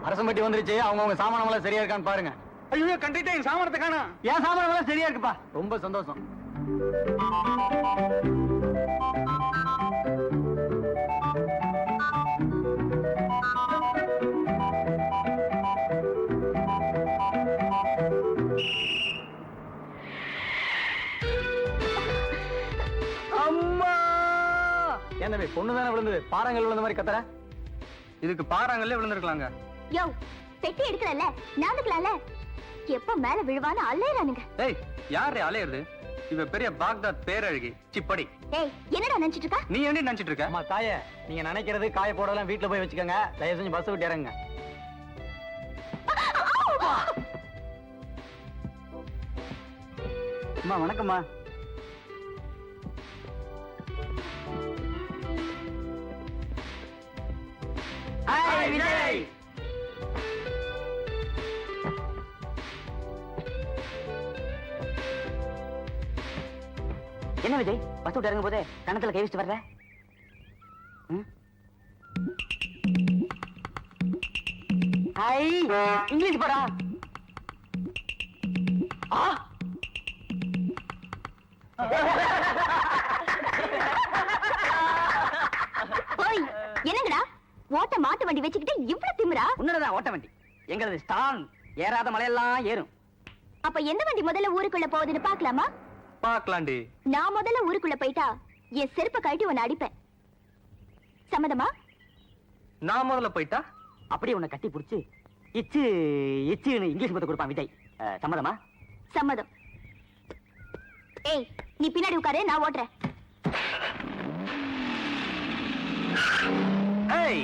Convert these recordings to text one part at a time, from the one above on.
அரசம்பட்டி வந்துருச்சு. அவங்க சாமானம் எல்லாம் சரியா இருக்கான்னு பாருங்க. ஐயோ கண்டிட்டே என் சாமானத்தை காணோம். என் சாமானம் எல்லாம் சரியா இருக்குப்பா. ரொம்ப சந்தோஷம். அம்மா என்ன பொண்ணுதானே விழுந்தது? பாறாங்கல் விழுந்த மாதிரி கத்துற. இதுக்கு பாறாங்கல்லே விழுந்திருக்கலாங்க. யோ பெட்டி எடுக்கறல்ல நாந்துக்கலாம்ல. எப்ப மேல விழுவான்னு அலையறானுங்க. ஏய் யாரே அலையறது? இவ பெரிய பாக்தாத் பேரழகி. சிப்படி. ஏய் என்னடா நினைச்சிட்டு இருக்க? நீ என்ன நினைச்சிட்டு இருக்க? அம்மா தாயே, நீங்க நினைக்கிறது காய போடலாம் வீட்டுல போய் வச்சுக்கோங்க. தயவு செஞ்சு பஸ் விட்டு இறங்குங்க. அம்மா வணக்கம்மா. ஹாய் விஜய். என்ன விஜய், பஸ் விட்டு இறங்கும் போதே கணத்துல கை வச்சுட்டு வர்ற? இங்கிலீஷ் படா. என்னங்கடா ஓட்ட மாட்டு வண்டி வச்சுக்கிட்டு இவ்வளவு திமிரா? உன்னதான் ஓட்ட வண்டி, எங்களது ஸ்டான். ஏறாத மலையெல்லாம் ஏறும். அப்ப எந்த வண்டி முதல்ல ஊருக்குள்ள போகுதுன்னு பாக்கலாமா? பாக்கலாண்டி. நான் முதல்ல ஊருக்குள்ள போயிட்டா என் செருப்பை கழட்டி உன்னை அடிப்பேன். சம்மதமா? நான் முதல்ல போயிட்டா அப்படியே உன்னை கட்டி புடிச்சு இச்சு இச்சுன்னு இங்கிலீஷ் பத்த கொடுப்பான் விஜய். சம்மதமா? சம்மதம். ஏய் நீ பின்னாடி உட்காரு, நான் ஓட்டுறேன். ஏய்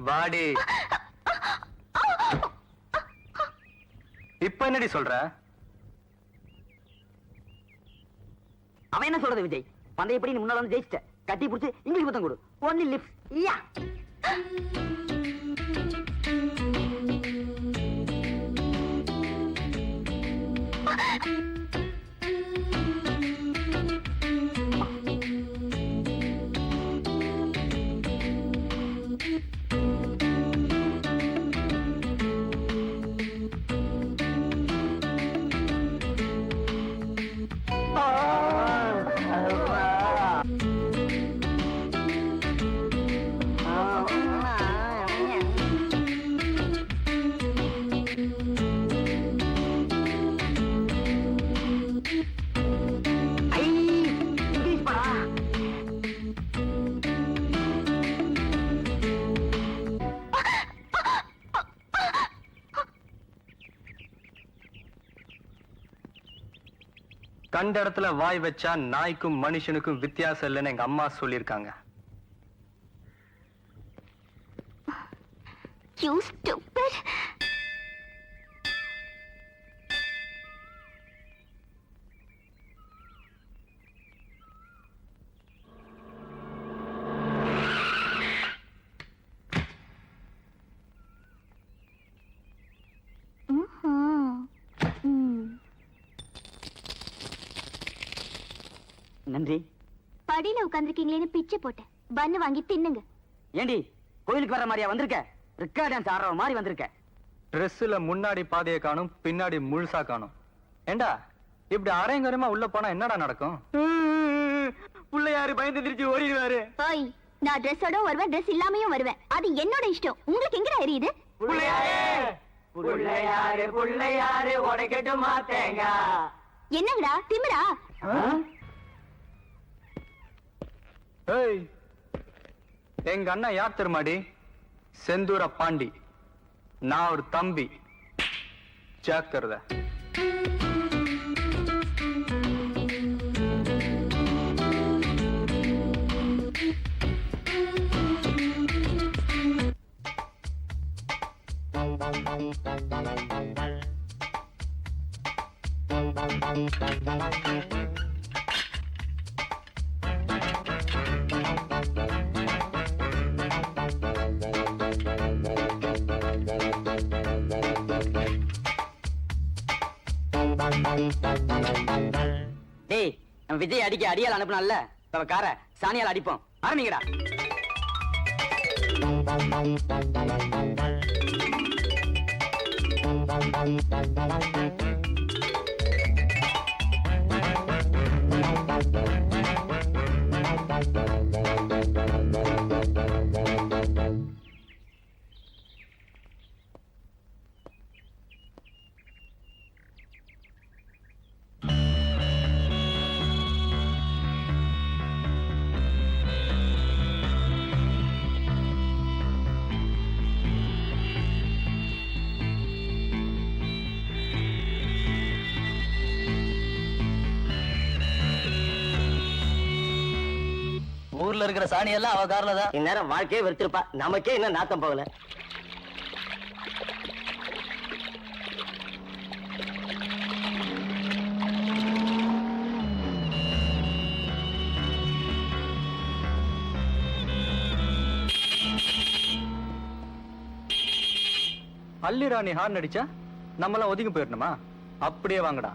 வாடி. இப்ப என்னடி சொல்ற? அவன் என்ன சொல்றது விஜய்? பந்தயப்படி நீ முன்னால வந்து ஜெயிச்சிட்ட. கட்டி புடிச்சு இங்கிலீஷ் பத்தம் கொடு. Only lips. யா. கண்ட இடத்துல வாய் வச்சா நாய்க்கும் மனுஷனுக்கும் வித்தியாசம் இல்லைன்னு எங்க அம்மா சொல்லியிருக்காங்க. You stupid. நன்றி. படியில உட்கார்ந்துருக்கீங்களேன்னு பிச்சை போட்டேன். பன்னு வாங்கி தின்னுங்க. ஏண்டி கோயிலுக்கு வர மாதிரியா வந்திருக்க? ரிக்கா டான்ஸ் ஆடுற மாதிரி வந்திருக்க. ட்ரெஸ்ல முன்னாடி பாதையை காணும், பின்னாடி முழுசா காணும். ஏண்டா இப்படி அரையங்கரமா உள்ள போனா என்னடா நடக்கும்? பிள்ளையாரு பயந்து திருச்சி ஓடிடுவாரு. ஓய், நான் ட்ரெஸ்ஸோட வருவேன், ட்ரெஸ் இல்லாமையும் வருவேன். அது என்னோட இஷ்டம். உங்களுக்கு எங்கடா எரியுது? பிள்ளையாரு உடைக்கட்டு மாத்தேங்க. என்னங்கடா திமிரா? ஏய், எங்க அண்ணன் யார் தெரியுமாடி? செந்தூர பாண்டி. நான் ஒரு தம்பி. ஜாக்கிரதை. டேய், நம்ம விஜய் அடிக்க அடியால் அனுப்பினால கார சாணியால் அடிப்போம். ஆரம்பிங்கடா. ஊர்ல இருக்கிற சாணி எல்லாம் அவ கார்ல தான். இந்நேரம் வாழ்க்கையே வெறுத்திருப்பா. நமக்கே இன்னும் நாத்தம் போகல. அல்லி ராணி ஹார்ன் அடிச்சா நம்மளாம் ஒதுங்கி போயிடணுமா? அப்படியே வாங்கடா.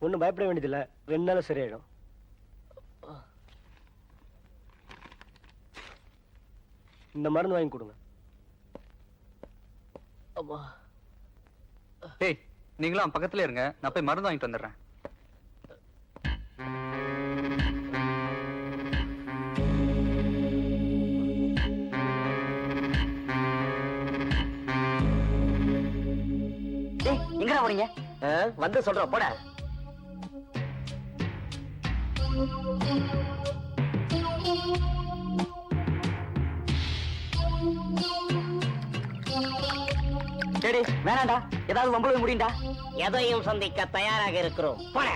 ஒண்ணும் பயப்பட வேண்டியதில்ல, 2 நாள் சரியாயிடும். இந்த மருந்து வாங்கி கொடுங்க. ஏய், நீங்களாம் பக்கத்துல இருங்க, நான் போய் மருந்து வாங்கிட்டு வந்துடுறேன். எங்கடா போறீங்க? வந்து சொல்ற போட. சரி, வேணாண்டா. ஏதாவது வம்பளவு முடியும்டா. எதையும் சந்திக்க தயாராக இருக்கிறோம். போடா.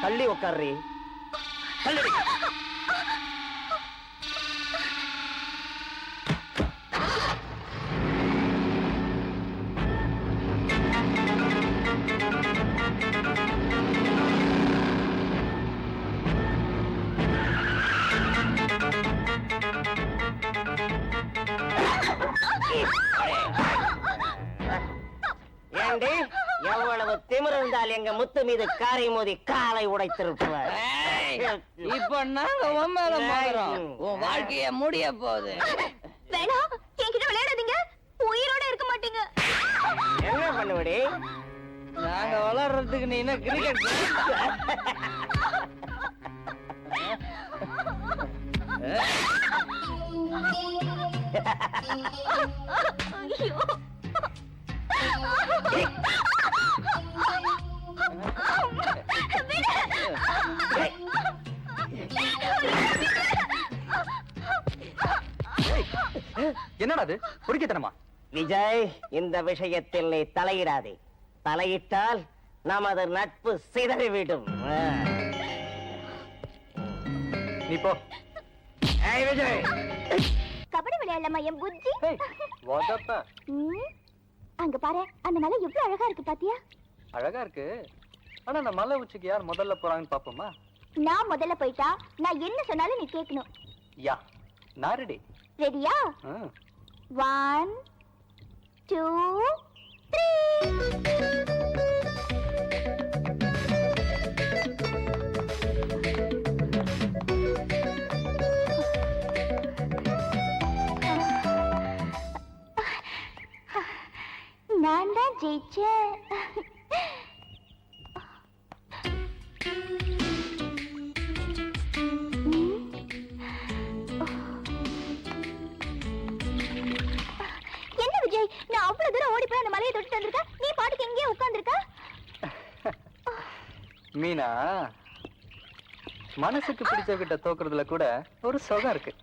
தள்ளி உட்கார்றி. தள்ளி. ஏண்டி, எவ்வளவு திமிரு இருந்தால் எங்க முத்து மீது காரை மோதி காலை உடைத்திருப்பார். இப்ப நாங்க உன் மேல மோதுறோம். உன் வாழ்க்கைய முடிய போகுது. வேணாம், என்கிட்ட விளையாடாதீங்க. உயிரோட இருக்க மாட்டீங்க. என்ன பண்ணுவடி? நாங்க வளர்றதுக்கு நீ என்ன கிரிக்கெட் ஐயோ. என்னடா அது பொறுக்கித்தனமா? விஜய், இந்த விஷயத்தில் நீ தலையிடாதே. தலையிட்டால் நமது நட்பு சிதறிவிடும். நீ போ. விஜய், கபடி விளையாடலாமா என் புஜ்ஜி? ஏய், வதப்ப. ம், அங்க பாரு, அந்த மலை எவ்வளவு அழகா இருக்கு பாத்தியா? அழகா இருக்கு. ஆனா அந்த மலை உச்சிக்கு யார் முதல்ல போறாங்கன்னு பாப்போமா? நான் முதல்ல போயிட்டா நான் என்ன சொன்னாலும் நீ கேட்கணும். யா, நான் ரெடி. ரெடியா? 1 2 3. நான் தான் ஜெயிச்சேன். என்ன விஜய், நான் அவ்வளவு தூரம் ஓடி போய் அந்த மலையை தொட்டு வந்திருக்கேன், நீ பாட்டுக்கு எங்கேயே உட்கார்ந்திருக்க? மீனா, மனசுக்கு பிடிச்சவகிட்ட தோக்குறதுல கூட ஒரு சுகம் இருக்கு.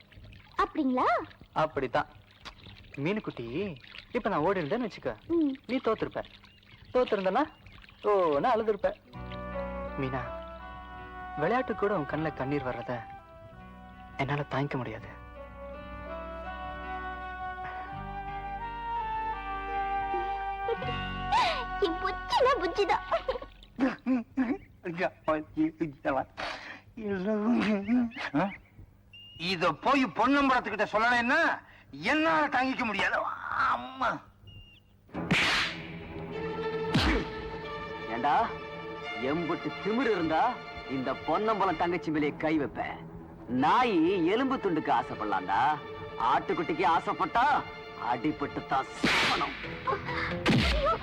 அப்படிங்களா? அப்படித்தான் மீனுக்குட்டி. இப்ப நான் ஓடி இருந்தேன்னு வச்சுக்க, ம். நீ தோத்துருப்ப. தோத்துருந்தனா ஓன்னு அழுதுருப்ப. மீனா, விளையாட்டு கூட உன் கண்ணுல கண்ணீர் வர்றத என்னால தாங்கிக்க முடியாது. என் புச்சினா புச்சிதான். இத போய் பொன்னம்பலத்துக்கிட்ட சொல்லலைன்னா என்னால தாங்கிக்க முடியாது. அம்மா, ஏண்டா, எம்புட்டு திமிரு இருந்தா இந்த பொன்னம்பலம் தங்கச்சி மேலே கை வைப்பேன். நாய் எலும்பு துண்டுக்கு ஆசைப்படலாம்டா, ஆட்டுக்குட்டிக்கு ஆசைப்பட்டா அடிபட்டு தான் சாகணும். ஐயோ,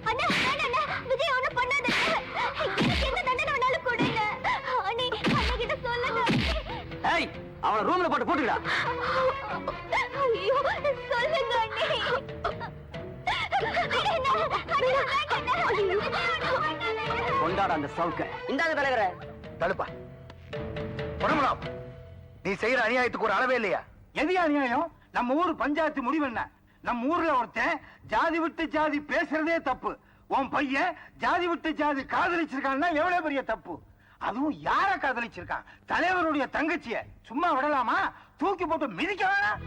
அண்ணா, அண்ணா, விஜய் ஒண்ணும் பண்ணாத. எனக்கு என்ன தண்டனை வேணாலும் கொடுங்க. அண்ணே, அண்ணா கிட்ட சொல்லுங்க. ஏய், அவன் ரூம்ல போட்டுடா. ஐயோ, சொல்லுங்க அண்ணே. கொண்டாட அந்த சவுக்க. இந்தாங்க தலைவர. தடுப்பா. பொன்னம்பலம், நீ செய்யற அநியாயத்துக்கு ஒரு அளவே இல்லையா? எது அநியாயம்? நம்ம ஊர் பஞ்சாயத்து முடிவு என்ன? நம்ம ஊர்ல ஒருத்தன் ஜாதி விட்டு ஜாதி பேசுறதே தப்பு. உன் பையன் ஜாதி விட்டு ஜாதி காதலிச்சிருக்கான்னா எவ்வளவு பெரிய தப்பு. அதுவும் யார காதலிச்சிருக்கான்? தலைவருடைய தங்கச்சிய. சும்மா விடலாமா? தூக்கி போட்டு மிதிக்க வேணாம்.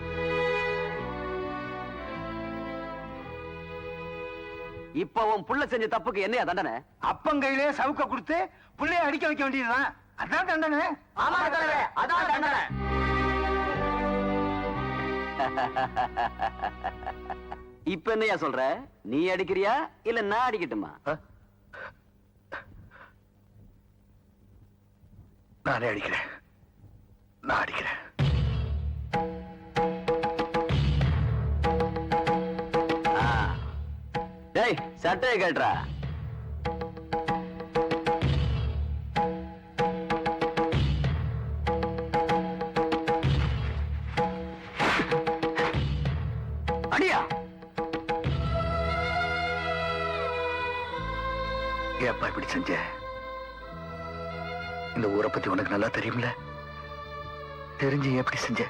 இப்ப உன் புள்ள செஞ்ச தப்புக்கு என்னையா தண்டனை? அப்பங்கையிலே சவுக்க கொடுத்து புள்ளைய அடிக்க வைக்க வேண்டியதுதான். அதான் தண்டனை. ஆமா தலைவரே, அதான் தண்டனை. இப்ப என்னையா சொல்ற? நீ அடிக்கிறியா இல்ல நான் அடிக்கட்டுமா? நானே அடிக்கிறேன். நான் அடிக்கிறேன். டேய், சட்டையை கேட்டுறா. அடியா. ஏப்பா இப்படி செஞ்ச? இந்த ஊரை பத்தி உனக்கு நல்லா தெரியும்ல? தெரிஞ்சு எப்படி செஞ்ச?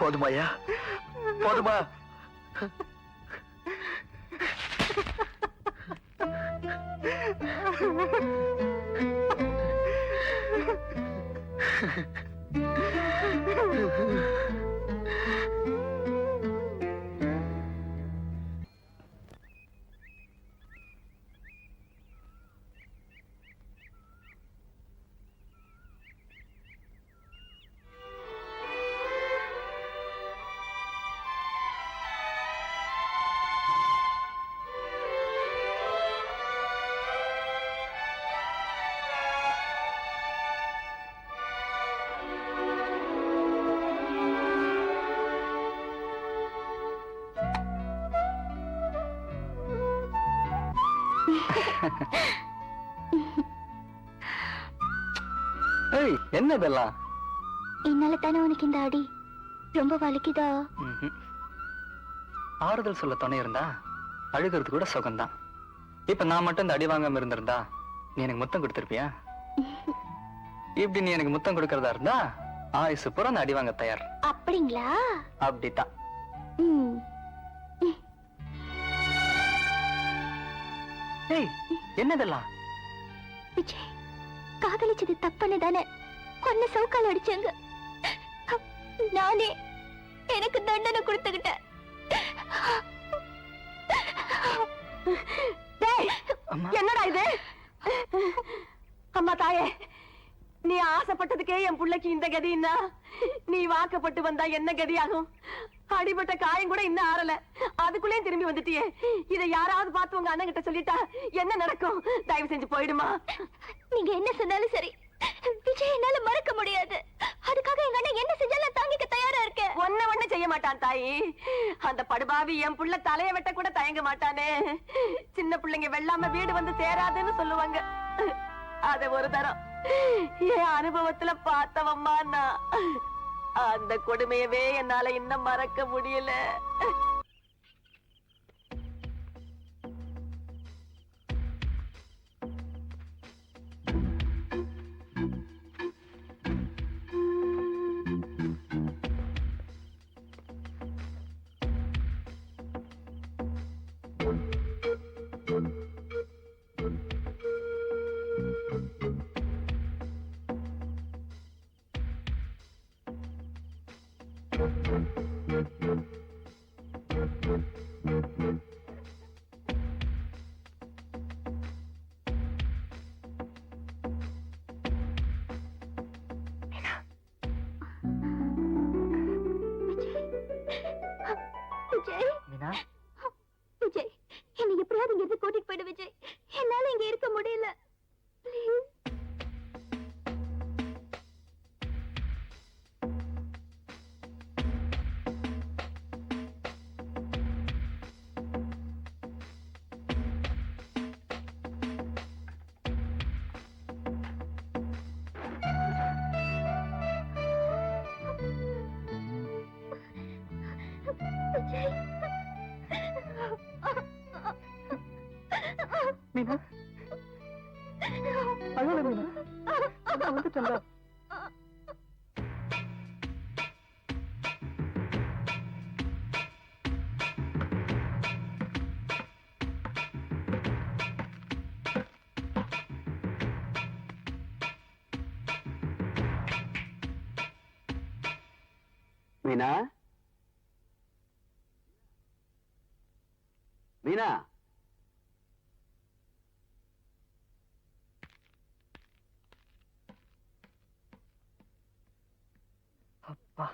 போதுமாயா? போதுமா? ஏய், என்ன இதெல்லாம்? என்னால தானே உனக்கு இந்த அடி ரொம்ப வலிக்குதா? ம்ஹும். ஆறுதல் சொல்ல துணை இருந்தா அழுகிறது கூட சுகம்தான். இப்ப நான் மட்டும் இந்த அடி வாங்காம இருந்திருந்தா நீ எனக்கு முத்தம் கொடுத்திருப்பியா? இப்படி நீ எனக்கு முத்தம் கொடுக்கறதா இருந்தா ஆயுசு பூரா அந்த அடி வாங்க தயார். அப்படிங்களா? அப்படித்தான். ம். ஏய், என்னதெல்லாம்? விஜய், காதலிச்சது தப்புன்னு தானே ஒன்னு சவுக்கால் அடிச்சாங்க. நானே எனக்கு தண்டனை கொடுத்துக்கிட்டேன். அம்மா. என்னடா இது? அம்மா தாயே, நீ ஆசைப்பட்டதுக்கே என் புள்ளைக்கு இந்த கதின்னா நீ வாக்கப்பட்டு வந்தா என்ன கதியாகும்? அடிபட்ட காயம் கூட இன்னும் ஆறல, அதுக்குள்ளேயும் திரும்பி வந்துட்டியே. இதை யாராவது பார்த்து உங்க அண்ணன் கிட்ட சொல்லிட்டா என்ன நடக்கும்? தயவு செஞ்சு போயிடுமா. நீங்க என்ன சொன்னாலும் சரி, விஜய் என்னால மறக்க முடியாது. அதுக்காக எங்க அண்ணன் என்ன செஞ்சாலும் தாங்கிக்க தயாரா இருக்கேன். ஒண்ணு செய்ய மாட்டான் தாயி. அந்த படுபாவி என் புள்ள தலைய வெட்ட கூட தயங்க மாட்டானே. சின்ன பிள்ளைங்க வெள்ளாம வீடு வந்து சேராதுன்னு சொல்லுவாங்க. அத ஒரு தரம் என் அனுபவத்துல பார்த்தவம்மா நான். அந்த கொடுமையவே என்னால இன்னும் மறக்க முடியல. விஜய், மீனா, விஜய், என்னை எப்படியாவது இங்க இருந்து கூட்டிட்டு போயிடு விஜய். என்னால இங்க இருக்க முடியல. Please. மீனா, அழாத மீனா. நான் வந்துட்டேன்டா. மீனா, மீனா, அப்பா,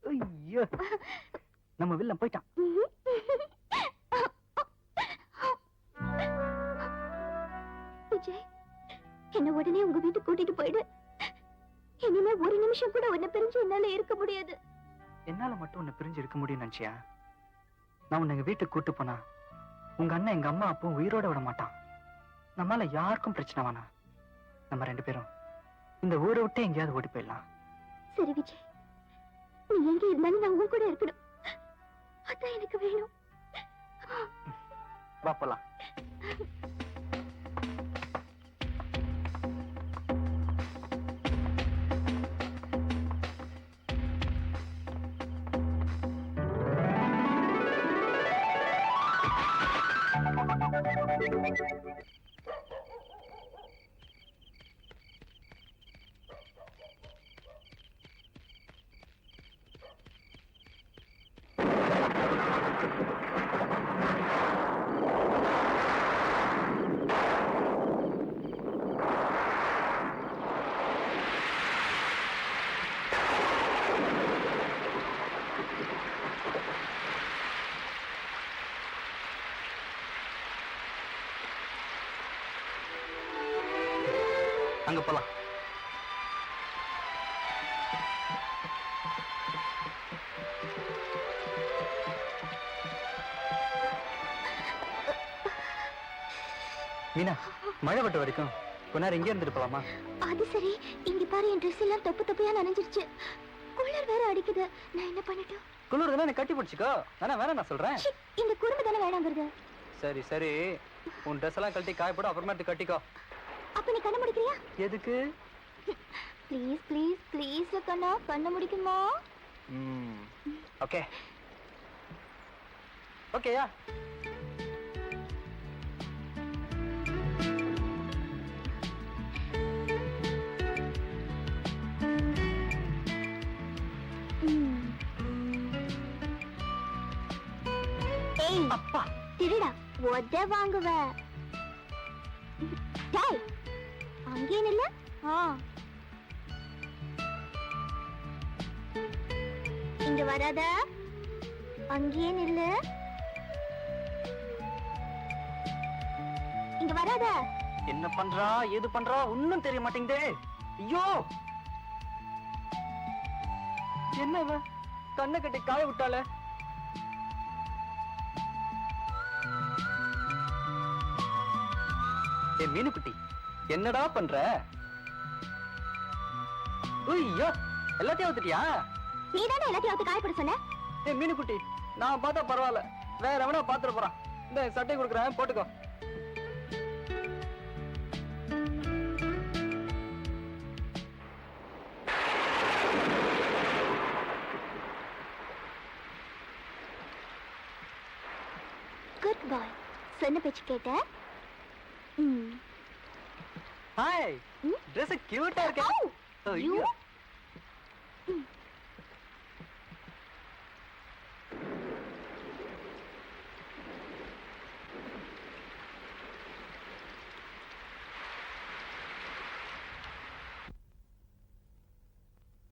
ஐயோ, நம்ம வில்லம் போயிட்டான். விஜய், என்ன உடனே உங்க வீட்டுக்கு கூட்டிட்டு போயிடு. இனிமே ஒரு நிமிஷம் கூட உன்னை பிரிஞ்சு என்னால இருக்க முடியாது. என்னால மட்டும் உன்னை பிரிஞ்சு இருக்க முடியும் நினைச்சியா? நான் உன்னை எங்க வீட்டுக்கு கூட்டு போனா உங்க அண்ணன் எங்க அம்மா அப்பவும் உயிரோட விட மாட்டான். நம்மால யாருக்கும் பிரச்சனை வேணாம். நம்ம 2 பேரும் இந்த ஊரை விட்டு எங்கேயாவது ஓடி போயிடலாம். சரி விஜய், நீ எங்க இருந்தாலும் நான் உன் கூட இருக்கணும். அதான் எனக்கு வேணும். வா போலாம். அங்க போலாம். மீனா, மழை விட்ட வரைக்கும் கொஞ்ச நேரம் இங்கே இருந்துட்டு போலாமா? அது சரி, இங்க பாரு என் ட்ரெஸ் எல்லாம் தொப்பு தொப்பையா நனைஞ்சிருச்சு. குளிர் வேற அடிக்குது. நான் என்ன பண்ணட்டும்? குளிர் தானே கட்டி பிடிச்சிக்கோ. வேணா நான் சொல்றேன். ச்சீ, இந்த குறும்பு தானே வேணாங்கிறது. சரி சரி, உன் ட்ரெஸ் எல்லாம் கழட்டி காய போடு, அப்புறமேட்டு கட்டிக்கோ. அப்ப நீ கண்ண முடிக்கிறியா? எதுக்கு? ப்ளீஸ் ப்ளீஸ் ப்ளீஸ் கண்ணா, கண்ண முடிக்குமா? ஓகே ஓகேயா? ஏய் அப்பா, திருடா, ஒத வாங்குவ. டேய், அங்கே நில்ல. இங்க வராத, அங்கேயே நில்லு. இங்க வராத. என்ன பண்றா ஏது பண்றா ஒன்னும் தெரிய மாட்டேங்குதே. ஐயோ, என்ன இவ கண்ணை கட்டி காய விட்டால? ஏ மீனுக்குட்டி, என்னடா பண்ற? ஐயோ, எல்லாத்தையும் ஊத்துட்டியா? நீ தானே எல்லாத்தையும் அவுத்து காயப்பட சொன்ன. ஏ மீனுக்குட்டி, நான் பார்த்தா பரவாயில்ல, வேற எவனா பாத்துட்டு போறான். இந்த சட்டை கொடுக்குறேன், போட்டுக்கோ. குட் பாய், சொன்ன பேச்சு கேட்ட. ஹாய், ம்? Dress கியூட்டா இருக்கே. Oh, ஐயோ. you?